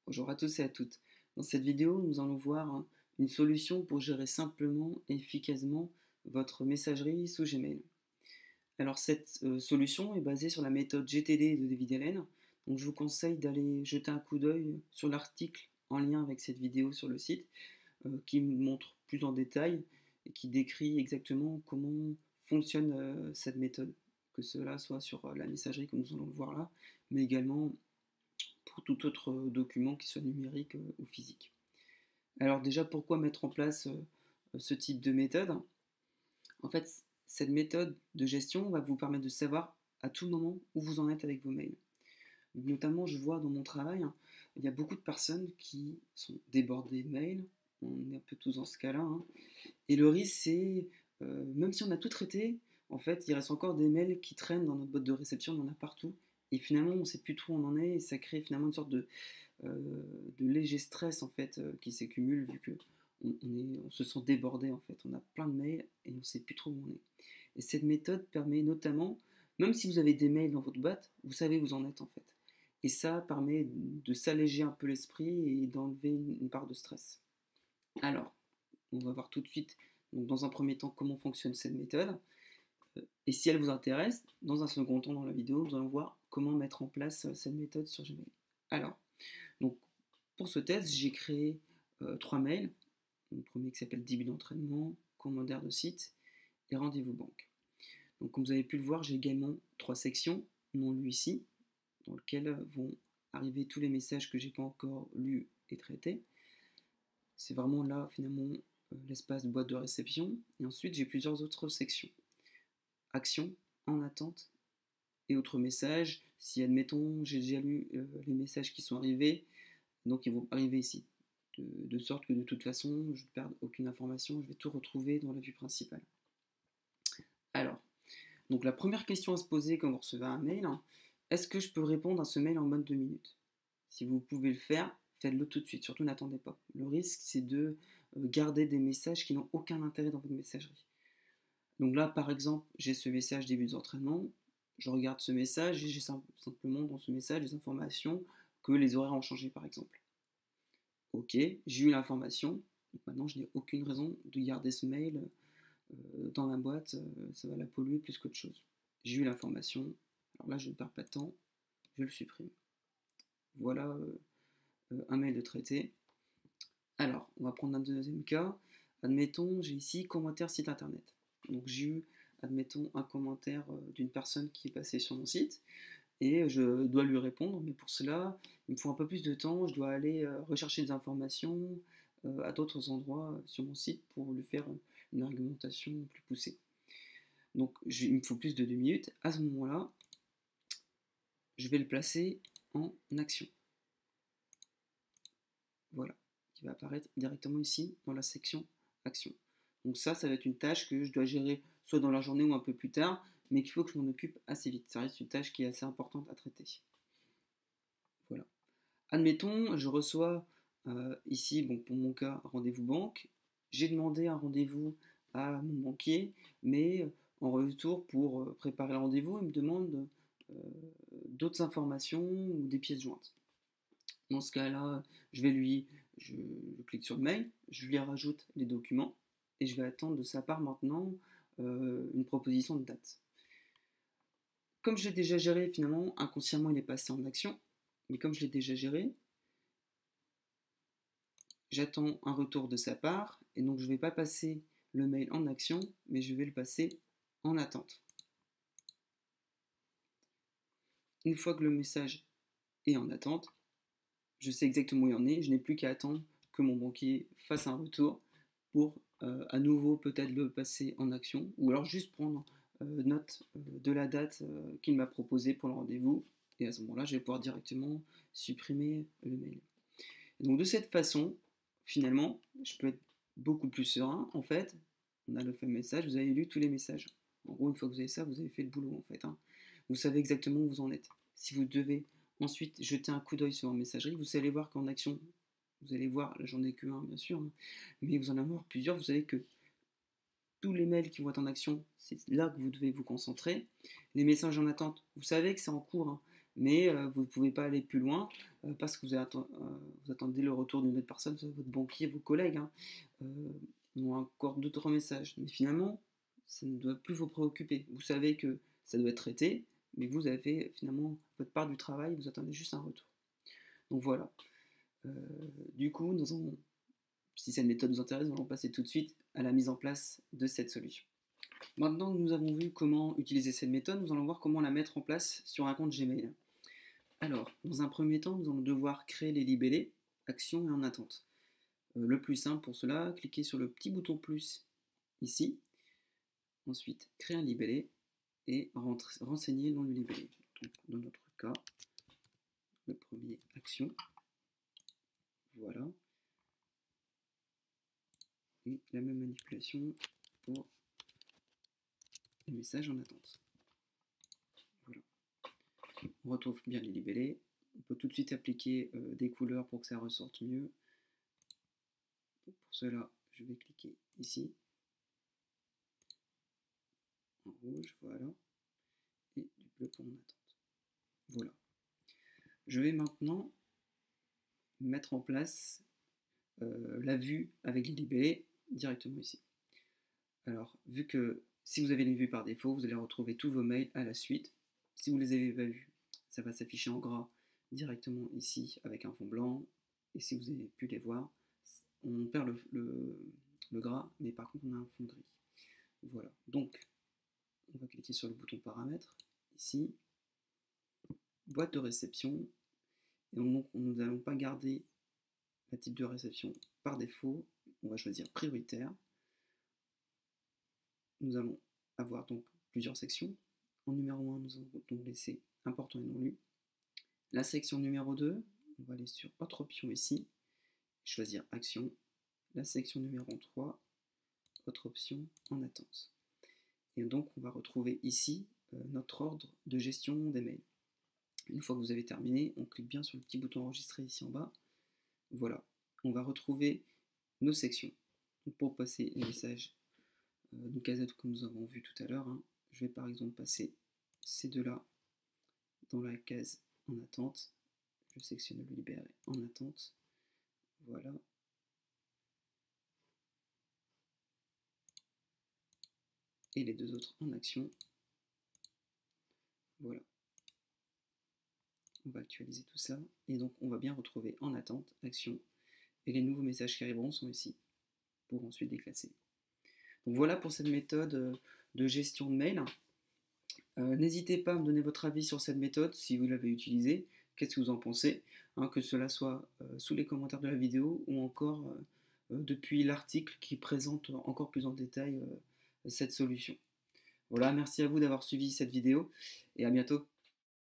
Bonjour à tous et à toutes. Dans cette vidéo, nous allons voir une solution pour gérer simplement et efficacement votre messagerie sous Gmail. Alors cette solution est basée sur la méthode GTD de David Allen. Donc je vous conseille d'aller jeter un coup d'œil sur l'article en lien avec cette vidéo sur le site qui montre plus en détail et qui décrit exactement comment fonctionne cette méthode. Que cela soit sur la messagerie comme nous allons le voir là, mais également pour tout autre document qui soit numérique ou physique. Alors déjà, pourquoi mettre en place ce type de méthode? En fait, cette méthode de gestion va vous permettre de savoir à tout moment où vous en êtes avec vos mails. Notamment, je vois dans mon travail, il y a beaucoup de personnes qui sont débordées de mails, on est un peu tous dans ce cas-là, hein. Et le risque, c'est, même si on a tout traité, en fait, il reste encore des mails qui traînent dans notre boîte de réception, on en a partout. Et finalement, on ne sait plus trop où on en est, et ça crée finalement une sorte de léger stress en fait qui s'accumule vu que on se sent débordé en fait. On a plein de mails et on ne sait plus trop où on est. Et cette méthode permet notamment, même si vous avez des mails dans votre boîte, vous savez où vous en êtes en fait. Et ça permet de s'alléger un peu l'esprit et d'enlever une part de stress. Alors, on va voir tout de suite, donc dans un premier temps, comment fonctionne cette méthode. Et si elle vous intéresse, dans un second temps dans la vidéo, nous allons voir comment mettre en place cette méthode sur Gmail. Alors, donc, pour ce test, j'ai créé 3 mails. Le premier qui s'appelle début d'entraînement, commentaire de site et rendez-vous banque. Donc, comme vous avez pu le voir, j'ai également 3 sections, non lues ici, dans lesquelles vont arriver tous les messages que j'ai pas encore lus et traités. C'est vraiment là, finalement, l'espace de boîte de réception. Et ensuite, j'ai plusieurs autres sections. Action, en attente et autres messages. Si, admettons, j'ai déjà lu les messages qui sont arrivés, donc ils vont arriver ici. De sorte que de toute façon, je ne perds aucune information, je vais tout retrouver dans la vue principale. Alors, donc la première question à se poser quand vous recevez un mail, est-ce que je peux répondre à ce mail en mode 2 minutes? Si vous pouvez le faire, faites-le tout de suite, surtout n'attendez pas. Le risque, c'est de garder des messages qui n'ont aucun intérêt dans votre messagerie. Donc là, par exemple, j'ai ce message début d'entraînement, je regarde ce message et j'ai simplement dans ce message des informations que les horaires ont changé, par exemple. Ok, j'ai eu l'information, donc maintenant je n'ai aucune raison de garder ce mail dans ma boîte, ça va la polluer plus qu'autre chose. J'ai eu l'information, alors là je ne perds pas de temps, je le supprime. Voilà un mail de traité. Alors, on va prendre un deuxième cas. Admettons, j'ai ici commentaire site internet. Donc j'ai eu, admettons, un commentaire d'une personne qui est passée sur mon site et je dois lui répondre, mais pour cela, il me faut un peu plus de temps, je dois aller rechercher des informations à d'autres endroits sur mon site pour lui faire une argumentation plus poussée. Donc il me faut plus de 2 minutes. À ce moment-là, je vais le placer en action. Voilà, qui va apparaître directement ici dans la section action. Donc ça va être une tâche que je dois gérer soit dans la journée ou un peu plus tard, mais qu'il faut que je m'en occupe assez vite. Ça reste une tâche qui est assez importante à traiter. Voilà. Admettons, je reçois ici, bon, pour mon cas, rendez-vous banque. J'ai demandé un rendez-vous à mon banquier, mais en retour, pour préparer le rendez-vous, il me demande d'autres informations ou des pièces jointes. Dans ce cas-là, je clique sur le mail, je lui rajoute les documents et je vais attendre de sa part maintenant une proposition de date. Comme je l'ai déjà géré, finalement, inconsciemment, il est passé en action. Mais comme je l'ai déjà géré, j'attends un retour de sa part. Et donc, je ne vais pas passer le mail en action, mais je vais le passer en attente. Une fois que le message est en attente, je sais exactement où il en est. Je n'ai plus qu'à attendre que mon banquier fasse un retour pour à nouveau peut-être le passer en action. Ou alors juste prendre note de la date qu'il m'a proposée pour le rendez-vous. Et à ce moment-là, je vais pouvoir directement supprimer le mail. Et donc de cette façon, finalement, je peux être beaucoup plus serein. En fait, on a le fameux message, vous avez lu tous les messages. En gros, une fois que vous avez ça, vous avez fait le boulot en fait. Vous savez exactement où vous en êtes. Si vous devez ensuite jeter un coup d'œil sur la messagerie, vous allez voir qu'en action, vous allez voir, là j'en ai que un bien sûr, mais vous en avez plusieurs, vous savez que tous les mails qui vont être en action, c'est là que vous devez vous concentrer. Les messages en attente, vous savez que c'est en cours, mais vous ne pouvez pas aller plus loin parce que vous attendez le retour d'une autre personne, soit votre banquier, vos collègues, hein, ou encore d'autres messages. Mais finalement, ça ne doit plus vous préoccuper. Vous savez que ça doit être traité, mais vous avez finalement votre part du travail, vous attendez juste un retour. Donc voilà. Du coup, si cette méthode vous intéresse, nous allons passer tout de suite à la mise en place de cette solution. Maintenant que nous avons vu comment utiliser cette méthode, nous allons voir comment la mettre en place sur un compte Gmail. Alors, dans un premier temps, nous allons devoir créer les libellés, actions et en attente. Le plus simple pour cela, cliquez sur le petit bouton plus ici. Ensuite, créer un libellé et renseigner dans le libellé. Donc, dans notre cas, le premier, action. Voilà. Et la même manipulation pour les messages en attente. Voilà. On retrouve bien les libellés. On peut tout de suite appliquer des couleurs pour que ça ressorte mieux. Donc pour cela, je vais cliquer ici, en rouge, voilà, et du bleu pour mon attente. Voilà. Je vais maintenant mettre en place la vue avec les libellés directement ici. Alors, vu que si vous avez les vues par défaut, vous allez retrouver tous vos mails à la suite. Si vous ne les avez pas vus, ça va s'afficher en gras directement ici avec un fond blanc. Et si vous avez pu les voir, on perd le gras, mais par contre on a un fond gris. Voilà, donc on va cliquer sur le bouton paramètres, ici, boîte de réception, et donc nous n'allons pas garder la type de réception par défaut, on va choisir prioritaire. Nous allons avoir donc plusieurs sections. En numéro 1, nous allons donc laisser important et non lu. La section numéro 2, on va aller sur autre option ici, choisir action. La section numéro 3, autre option en attente. Et donc on va retrouver ici notre ordre de gestion des mails. Une fois que vous avez terminé, on clique bien sur le petit bouton enregistrer ici en bas. Voilà, on va retrouver nos sections. Donc pour passer les messages de casette comme nous avons vu tout à l'heure, hein, je vais par exemple passer ces deux-là dans la case en attente. Je sélectionne le libéré en attente. Voilà. Et les deux autres en action. Voilà. On va actualiser tout ça. Et donc on va bien retrouver en attente, action. Et les nouveaux messages qui arriveront sont ici, pour ensuite les classer. Donc voilà pour cette méthode de gestion de mail. N'hésitez pas à me donner votre avis sur cette méthode, si vous l'avez utilisée, qu'est-ce que vous en pensez, hein, que cela soit sous les commentaires de la vidéo ou encore depuis l'article qui présente encore plus en détail cette solution. Voilà, merci à vous d'avoir suivi cette vidéo et à bientôt.